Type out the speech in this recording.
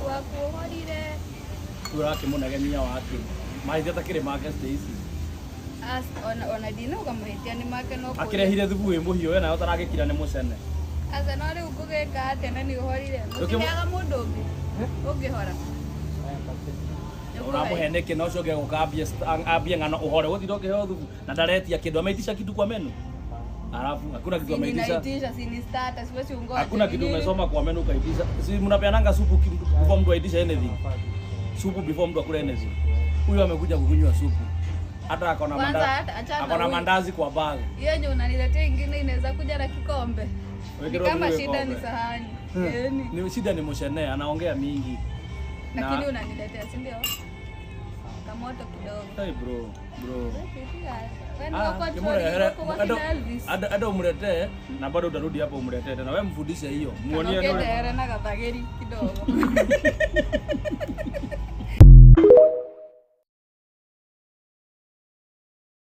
wakuhorire turake munagenia wake maithe takire make Stacy ona dino ukamuhitia ni make no akirehire thubu wi muhio we nayo taragikira ni mucene asa no riu ngugeka atia na ni uhorire ukiaga mundu ungi ungihora uramuheneke no coge gukambia ambia ngano uhore guthiro kiheo thubu na ndaretia kindu ameitisha kitu kwa menu alafu hakuna kitu ameitisha sini starter siwezi ungoja hakuna kitu umesoma kwa menu ukaitisha si mnapeananga supu before mtu aitisha anything supu before mtu akule anything huyu amekuja kukunywa supu hata akona mandazi kwa bag yenye unaniletea ingine inaweza kuja na kikombe kama shida ni sahani ni shida ni moshene anaongea mingi lakini unaniletea si ndio kamoto kidogo hey bro ada umletee na bado utarudi hapo umletee tena wewe mfundishe hiyo muonie na gathageri kidogo